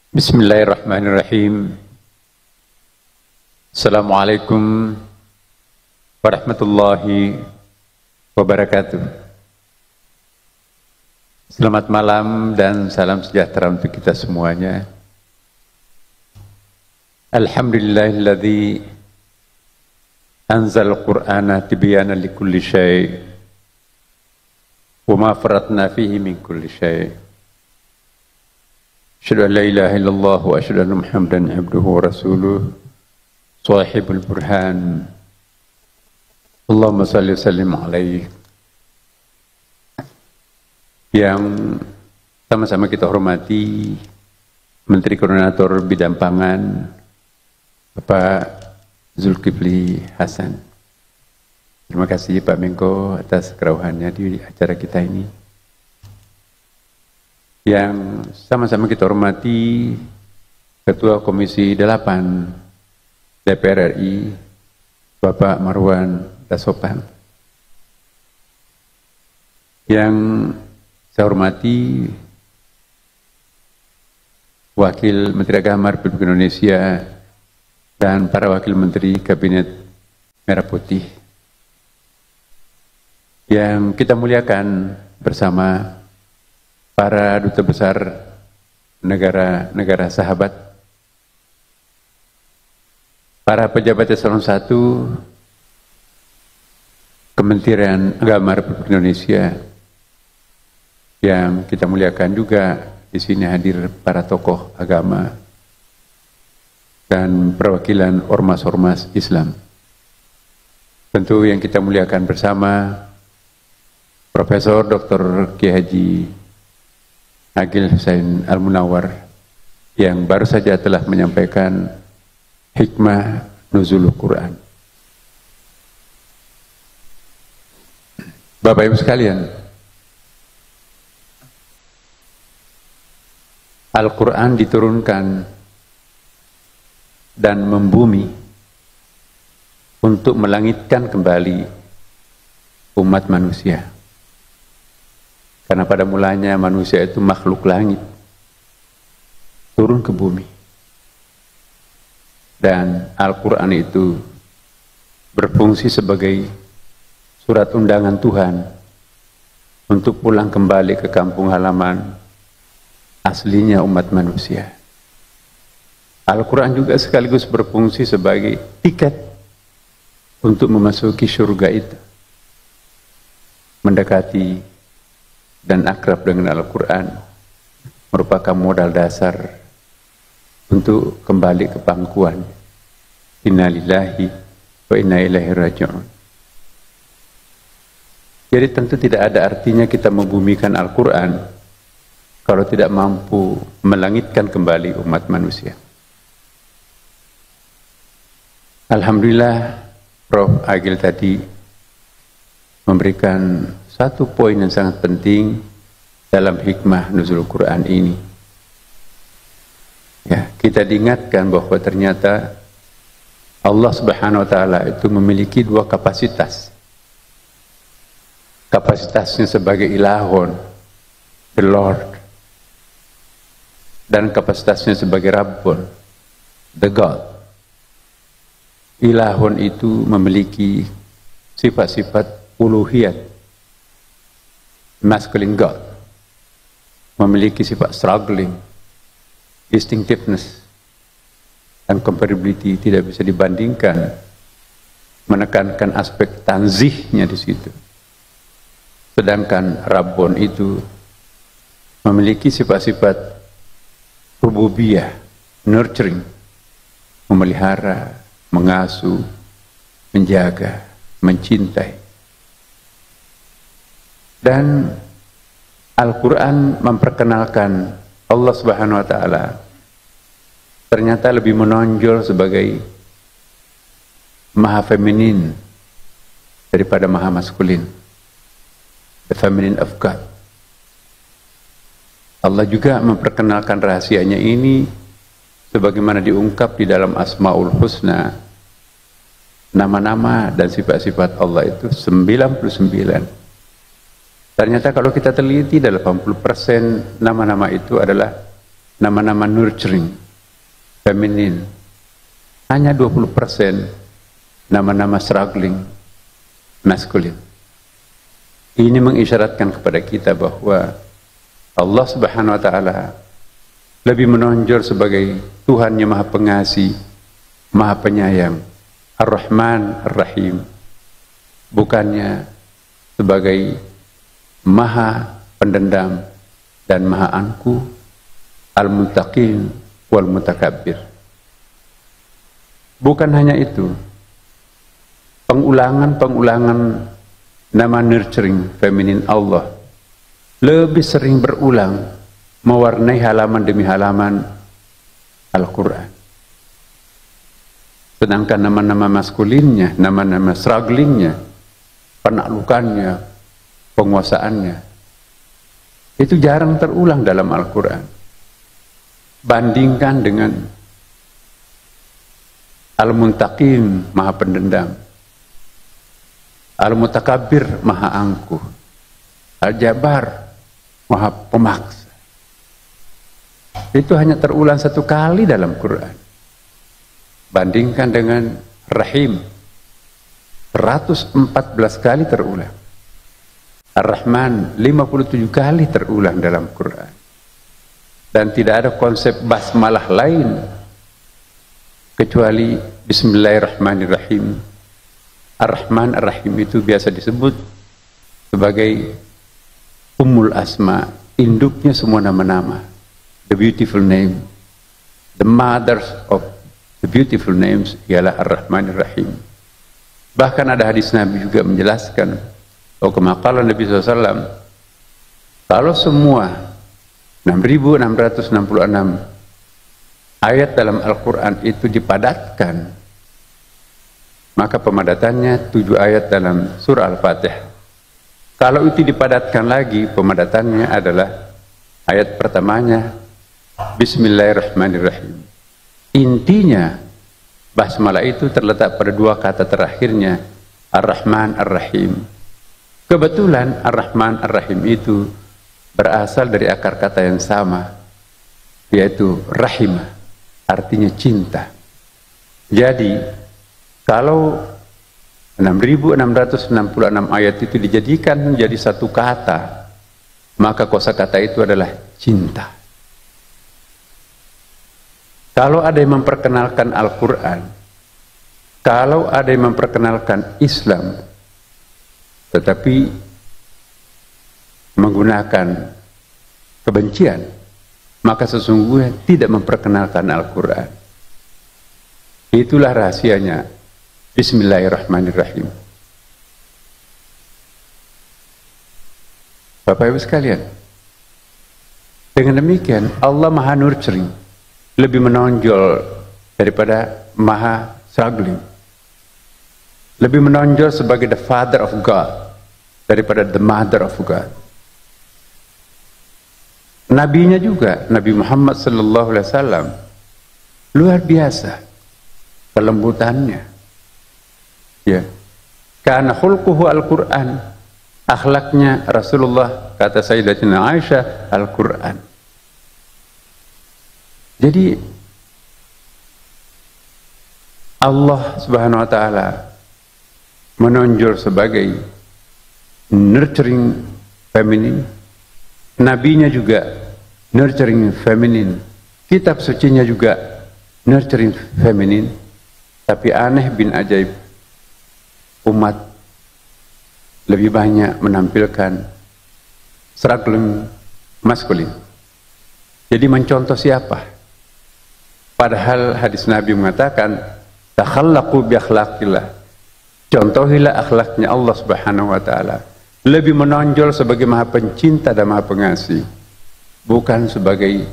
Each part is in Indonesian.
Bismillahirrahmanirrahim. Assalamualaikum warahmatullahi wabarakatuh. Selamat malam dan salam sejahtera untuk kita semuanya. Alhamdulillahilladzi anzal Qur'ana tibyana likulli syai' wa ma faratna fihi min kulli syai'. Asyhadu an la ilaha illallah wa asyhadu anna Muhammadan abduhu wa rasuluh sahibul burhan. Allahumma salli wa sallim alaihi. Yang sama-sama kita hormati Menteri Koordinator Bidang Pangan Bapak Zulkifli Hasan. Terima kasih Pak Menko atas kerauhannya di acara kita ini. Yang sama-sama kita hormati Ketua Komisi 8 DPR RI Bapak Marwan Dasopan. Yang saya hormati Wakil Menteri Agama Republik Indonesia dan para Wakil Menteri Kabinet Merah Putih. Yang kita muliakan bersama para duta besar negara-negara sahabat, para pejabat eselon 1 Kementerian Agama Republik Indonesia, yang kita muliakan juga di sini hadir para tokoh agama dan perwakilan ormas-ormas Islam. Tentu yang kita muliakan bersama Profesor Dr. Kiai Haji Agil Husain Al-Munawar yang baru saja telah menyampaikan hikmah nuzulul Quran. Bapak Ibu sekalian, Al-Quran diturunkan dan membumi untuk melangitkan kembali umat manusia. Karena pada mulanya manusia itu makhluk langit, turun ke bumi. Dan Al-Quran itu berfungsi sebagai surat undangan Tuhan untuk pulang kembali ke kampung halaman aslinya umat manusia. Al-Quran juga sekaligus berfungsi sebagai tiket untuk memasuki surga itu. Mendekati dan akrab dengan Al-Quran merupakan modal dasar untuk kembali ke pangkuan inna lillahi wa inna ilaihi raji'un. Jadi tentu tidak ada artinya kita membumikan Al-Quran kalau tidak mampu melangitkan kembali umat manusia. Alhamdulillah Prof. Agil tadi memberikan satu poin yang sangat penting dalam hikmah nuzul Quran ini. Ya, kita diingatkan bahwa ternyata Allah Subhanahu wa taala itu memiliki dua kapasitas. Kapasitasnya sebagai ilahun, the Lord, dan kapasitasnya sebagai Rabbun, the God. Ilahun itu memiliki sifat-sifat uluhiyat, masculine God, memiliki sifat struggling, distinctiveness, dan comparability, tidak bisa dibandingkan, menekankan aspek tanzihnya di situ. Sedangkan Rabbun itu memiliki sifat-sifat rububiyah, nurturing, memelihara, mengasuh, menjaga, mencintai. Dan Al-Quran memperkenalkan Allah Subhanahu wa taala ternyata lebih menonjol sebagai maha feminin daripada maha maskulin, the feminine of God. Allah juga memperkenalkan rahasianya ini sebagaimana diungkap di dalam Asmaul Husna. Nama-nama dan sifat-sifat Allah itu 99. Ternyata kalau kita teliti 80% nama-nama itu adalah nama-nama nurturing, feminin. Hanya 20% nama-nama struggling, maskulin. Ini mengisyaratkan kepada kita bahwa Allah Subhanahu wa Ta'ala lebih menonjol sebagai Tuhan yang Maha Pengasih, Maha Penyayang, Ar-Rahman, Ar-Rahim, bukannya sebagai Maha Pendendam dan Maha Angkuh, Al-Muttaqin wal Mutakabbir. Bukan hanya itu, pengulangan nama nurturing feminin Allah lebih sering berulang, mewarnai halaman demi halaman Al-Quran. Sedangkan nama-nama maskulinnya, nama-nama strugglingnya, penaklukannya, penguasaannya, itu jarang terulang dalam Al-Quran. Bandingkan dengan Al-Muntaqim, Maha Pendendam, Al-Mutakabbir, Maha Angkuh, Al-Jabbar, Maha Pemaksa. Itu hanya terulang 1 kali dalam Quran. Bandingkan dengan Rahim, 114 kali terulang. Ar-Rahman, 57 kali terulang dalam Quran. Dan tidak ada konsep basmalah lain kecuali Bismillahirrahmanirrahim. Ar-Rahman, Ar-Rahim itu biasa disebut sebagai Ummul Asma, induknya semua nama-nama, the beautiful name, the mothers of the beautiful names ialah Ar-Rahman Ar-Rahim. Bahkan ada hadis Nabi juga menjelaskan, kama qala Nabi SAW, kalau semua 6.666 ayat dalam Al-Quran itu dipadatkan, maka pemadatannya 7 ayat dalam surah Al-Fatihah. Kalau itu dipadatkan lagi, pemadatannya adalah ayat pertamanya Bismillahirrahmanirrahim. Intinya basmalah itu terletak pada 2 kata terakhirnya, Ar-Rahman Ar-Rahim. Kebetulan Ar-Rahman Ar-Rahim itu berasal dari akar kata yang sama, yaitu rahimah, artinya cinta. Jadi kalau 6.666 ayat itu dijadikan menjadi 1 kata, maka kosakata itu adalah cinta. Kalau ada yang memperkenalkan Al-Quran, kalau ada yang memperkenalkan Islam, tetapi menggunakan kebencian, maka sesungguhnya tidak memperkenalkan Al-Quran. Itulah rahasianya Bismillahirrahmanirrahim. Bapak Ibu sekalian, dengan demikian Allah Maha Nurturing, lebih menonjol daripada Maha Struggling, lebih menonjol sebagai the Father of God daripada the Mother of God. Nabinya juga, Nabi Muhammad SAW, luar biasa kelembutannya. Ya, karena khulquhu Al-Quran, akhlaknya Rasulullah, kata Sayyidatina Aisyah, Al-Quran. Jadi Allah Subhanahu wa Ta'ala menonjol sebagai nurturing feminin, nabinya juga nurturing feminin, kitab sucinya juga nurturing feminin. Tapi aneh bin ajaib, umat lebih banyak menampilkan struggling maskulin. Jadi mencontoh siapa? Padahal hadis Nabi mengatakan, takhallaqu bi akhlaqillah, contohilah akhlaknya Allah Subhanahu wa Ta'ala. Lebih menonjol sebagai Maha Pencinta dan Maha Pengasih, bukan sebagai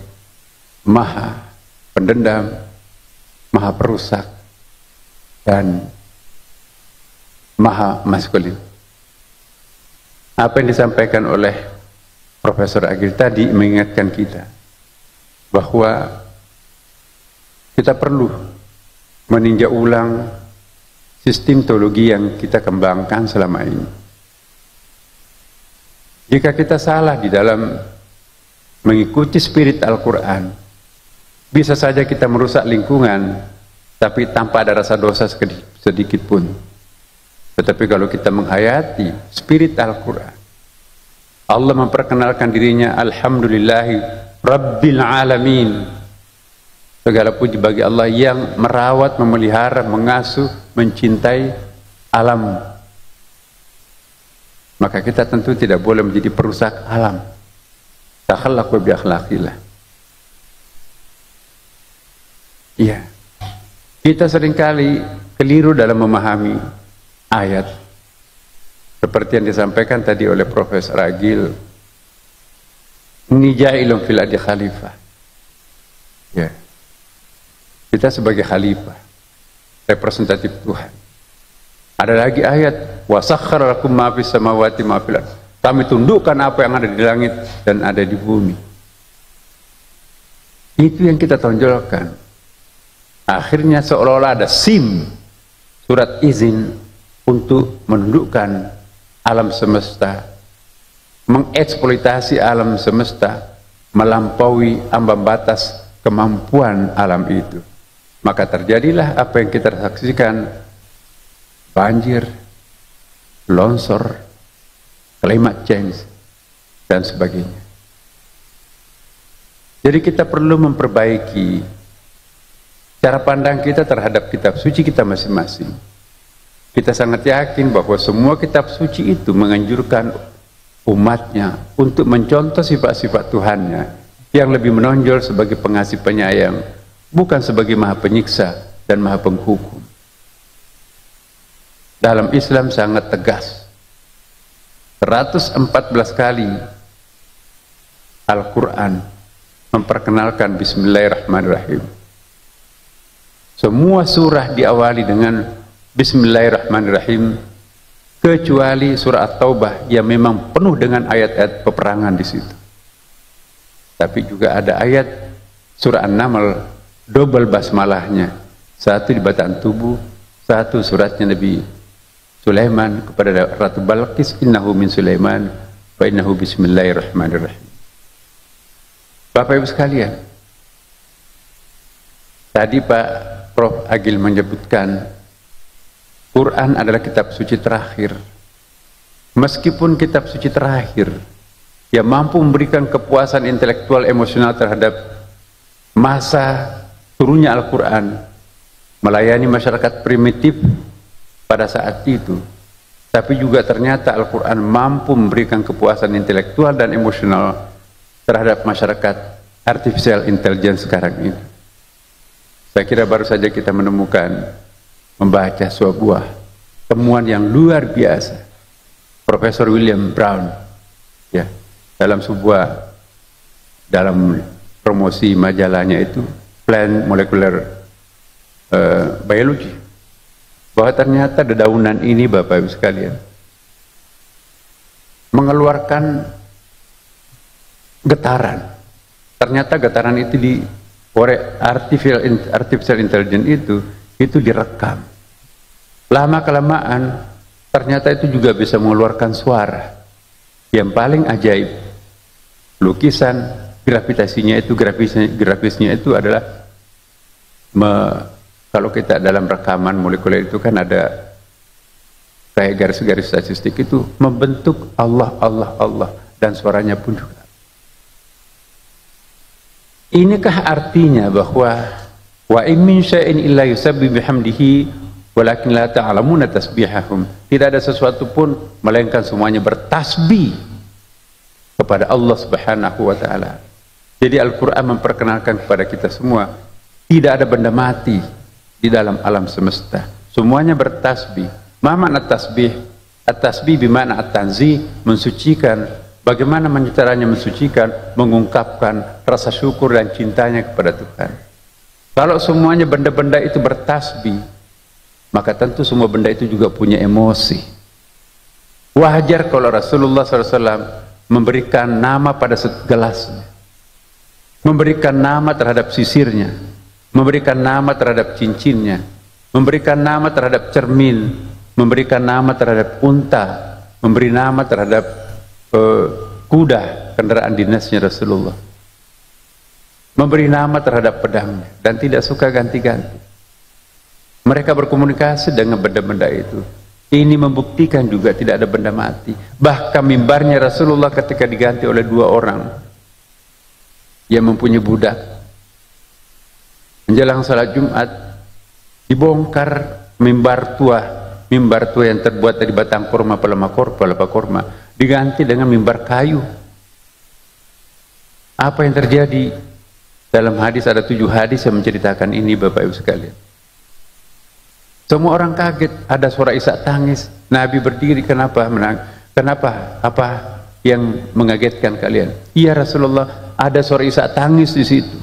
Maha Pendendam, Maha Perusak, dan Maha Maskulin. Apa yang disampaikan oleh Profesor Agil tadi mengingatkan kita bahwa kita perlu meninjau ulang sistem teologi yang kita kembangkan selama ini. Jika kita salah di dalam mengikuti spirit Al-Quran, Bisa saja kita merusak lingkungan, tapi tanpa ada rasa dosa sedikit pun. Tetapi kalau kita menghayati spirit Al-Quran, Allah memperkenalkan dirinya Alhamdulillahi Rabbil Alamin. Segala puji bagi Allah yang merawat, memelihara, mengasuh, mencintai alam. Maka kita tentu tidak boleh menjadi perusak alam. Takhallaqu bi akhlaqillah. Iya. Kita seringkali keliru dalam memahami ayat seperti yang disampaikan tadi oleh Profesor Agil. Inni ja'ilun fil ardi khalifah. Ya. Kita sebagai khalifah, representatif Tuhan. Ada lagi ayat, wa sakhkhara lakum ma fis samawati ma fil ardh. Kami tundukkan apa yang ada di langit dan ada di bumi. Itu yang kita tonjolkan. Akhirnya seolah-olah ada SIM, surat izin untuk menundukkan alam semesta, mengeksploitasi alam semesta, melampaui ambang batas kemampuan alam itu. Maka terjadilah apa yang kita saksikan, banjir, longsor, climate change, dan sebagainya. Jadi kita perlu memperbaiki cara pandang kita terhadap kitab suci kita masing-masing. Kita sangat yakin bahwa semua kitab suci itu menganjurkan umatnya untuk mencontoh sifat-sifat Tuhannya yang lebih menonjol sebagai pengasih penyayang, bukan sebagai maha penyiksa dan maha penghukum. Dalam Islam sangat tegas. 114 kali Al-Quran memperkenalkan Bismillahirrahmanirrahim. Semua surah diawali dengan Bismillahirrahmanirrahim, kecuali surah At-Taubah yang memang penuh dengan ayat-ayat peperangan di situ. Tapi juga ada ayat surah An-Naml double basmalahnya, satu di batang tubuh, satu suratnya Nabi Sulaiman kepada Ratu Balqis, innahu min Sulaiman wa innahu bismillahirrahmanirrahim. Bapak Ibu sekalian, tadi Pak Prof. Agil menyebutkan Quran adalah kitab suci terakhir. Meskipun kitab suci terakhir yang mampu memberikan kepuasan intelektual emosional terhadap masa turunnya Al-Quran, melayani masyarakat primitif pada saat itu, tapi juga ternyata Al-Quran mampu memberikan kepuasan intelektual dan emosional terhadap masyarakat artificial intelligence sekarang ini. Saya kira baru saja kita menemukan, membaca sebuah temuan yang luar biasa. Profesor William Brown, ya, dalam promosi majalahnya itu Plant Molecular Biology, bahwa ternyata dedaunan ini, Bapak Ibu sekalian, mengeluarkan getaran. Ternyata getaran itu oleh artificial intelligence itu direkam. Lama kelamaan ternyata itu juga bisa mengeluarkan suara. Yang paling ajaib, lukisan grafisnya itu adalah kalau kita dalam rekaman molekuler itu kan ada kayak garis-garis statistik, itu membentuk Allah, Allah, Allah, dan suaranya pun juga. Inikah artinya bahwa wa in min syai'in illa yusabbihu bihamdihi walakin la ta'lamuna tasbihahum? Tidak ada sesuatu pun melainkan semuanya bertasbih kepada Allah Subhanahu wa taala. Jadi Al-Qur'an memperkenalkan kepada kita semua, tidak ada benda mati di dalam alam semesta. Semuanya bertasbih. Ma makna tasbih? At-tasbih bimana at-tanzih, mensucikan. Bagaimana caranya mensucikan? Mengungkapkan rasa syukur dan cintanya kepada Tuhan. Kalau semuanya benda-benda itu bertasbih, maka tentu semua benda itu juga punya emosi. Wajar kalau Rasulullah SAW memberikan nama pada gelasnya, memberikan nama terhadap sisirnya, memberikan nama terhadap cincinnya, memberikan nama terhadap cermin, memberikan nama terhadap unta, memberi nama terhadap kuda, kendaraan dinasnya Rasulullah. memberi nama terhadap pedangnya dan tidak suka ganti-ganti. Mereka berkomunikasi dengan benda-benda itu. Ini membuktikan juga tidak ada benda mati. Bahkan mimbarnya Rasulullah ketika diganti oleh 2 orang yang mempunyai budak, menjelang salat Jumat dibongkar mimbar tua yang terbuat dari batang kurma, pelama kurma, diganti dengan mimbar kayu. Apa yang terjadi? Dalam hadis ada 7 hadis yang menceritakan ini, Bapak Ibu sekalian. Semua orang kaget, ada suara isak tangis. Nabi berdiri, kenapa? Kenapa? Apa yang mengagetkan kalian? Iya Rasulullah, ada suara isak tangis di situ.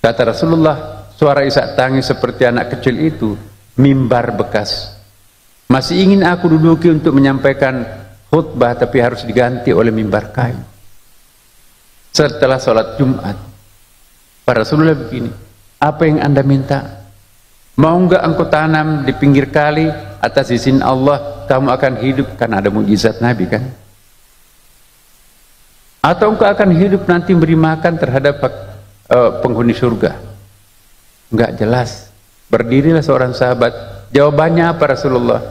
Kata Rasulullah, suara isak tangis seperti anak kecil itu mimbar bekas. Masih ingin aku duduki untuk menyampaikan khutbah, tapi harus diganti oleh mimbar kayu. Setelah sholat Jumat, para Rasulullah begini, apa yang Anda minta? Mau enggak engkau tanam di pinggir kali atas izin Allah, kamu akan hidup, kan ada mukjizat Nabi kan? Atau engkau akan hidup nanti beri makan terhadap penghuni surga? Enggak jelas. Berdirilah seorang sahabat. Jawabannya apa Rasulullah?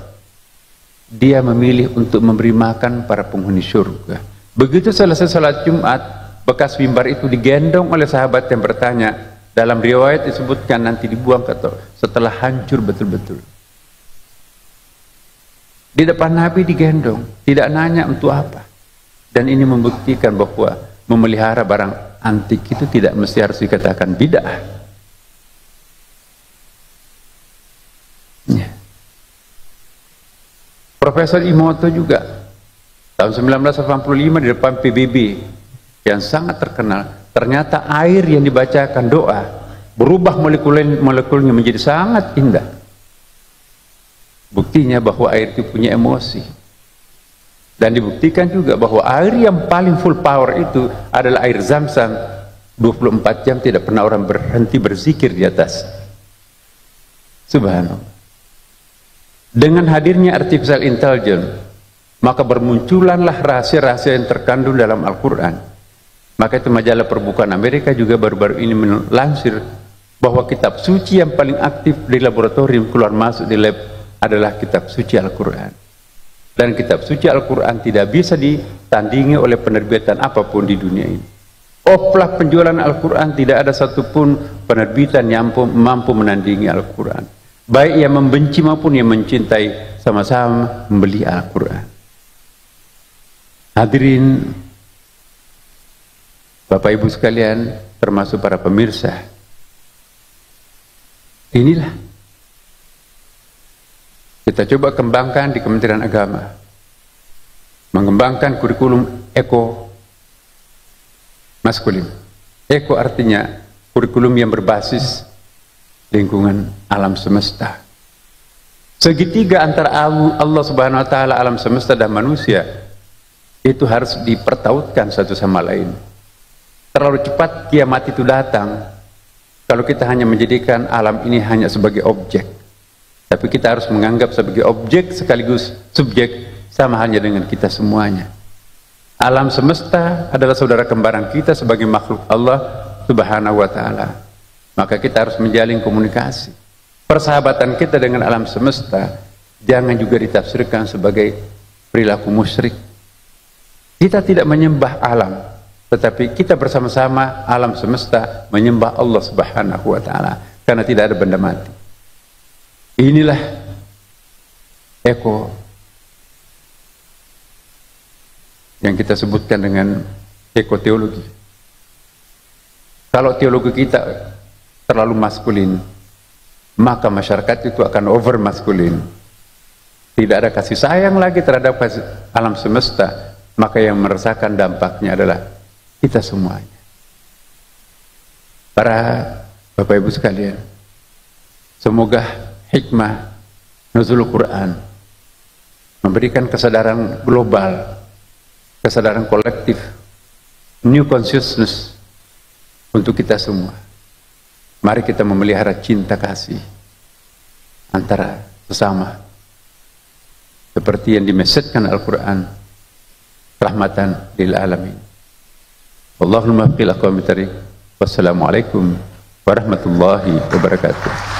Dia memilih untuk memberi makan para penghuni surga. Begitu selesai salat Jumat, bekas mimbar itu digendong oleh sahabat yang bertanya. Dalam riwayat disebutkan nanti dibuang setelah hancur betul-betul. Di depan Nabi digendong, tidak nanya untuk apa. Dan ini membuktikan bahwa memelihara barang antik itu tidak mesti harus dikatakan bid'ah. Ya. Profesor Imoto juga tahun 1985 di depan PBB yang sangat terkenal. Ternyata air yang dibacakan doa berubah molekulnya menjadi sangat indah. Buktinya bahwa air itu punya emosi. Dan dibuktikan juga bahwa air yang paling full power itu adalah air Zam-Zam. 24 jam tidak pernah orang berhenti berzikir di atas. Subhanallah. Dengan hadirnya artificial intelligence, maka bermunculanlah rahasia-rahasia yang terkandung dalam Al-Quran. Maka itu majalah Perbukaan Amerika juga baru-baru ini melansir bahwa kitab suci yang paling aktif di laboratorium keluar masuk di lab adalah kitab suci Al-Quran. Dan kitab suci Al-Quran tidak bisa ditandingi oleh penerbitan apapun di dunia ini. Oplah penjualan Al-Quran, tidak ada satupun penerbitan yang mampu menandingi Al-Quran. Baik yang membenci maupun yang mencintai sama-sama membeli Al-Quran. Hadirin Bapak Ibu sekalian, termasuk para pemirsa, inilah kita coba kembangkan di Kementerian Agama, mengembangkan kurikulum eko maskulin. Eko artinya kurikulum yang berbasis lingkungan alam semesta. Segitiga antara Allah Subhanahu wa taala, alam semesta dan manusia itu harus dipertautkan satu sama lain. Terlalu cepat kiamat itu datang kalau kita hanya menjadikan alam ini hanya sebagai objek. Tapi kita harus menganggap sebagai objek sekaligus subjek, sama halnya dengan kita semuanya. Alam semesta adalah saudara kembaran kita sebagai makhluk Allah Subhanahu wa taala. Maka kita harus menjalin komunikasi. Persahabatan kita dengan alam semesta jangan juga ditafsirkan sebagai perilaku musyrik. Kita tidak menyembah alam, tetapi kita bersama-sama alam semesta menyembah Allah Subhanahu wa taala, karena tidak ada benda mati. Inilah eko yang kita sebutkan dengan ekoteologi. Kalau teologi kita terlalu maskulin, maka masyarakat itu akan over maskulin. Tidak ada kasih sayang lagi terhadap alam semesta, maka yang merasakan dampaknya adalah kita semuanya. Para Bapak Ibu sekalian, semoga hikmah nuzul Quran memberikan kesadaran global, kesadaran kolektif, new consciousness untuk kita semua. Mari kita memelihara cinta kasih antara sesama seperti yang dimesetkan Al-Quran, rahmatan lil alamin. Allahumma qil aqwami tariq Wassalamualaikum warahmatullahi wabarakatuh.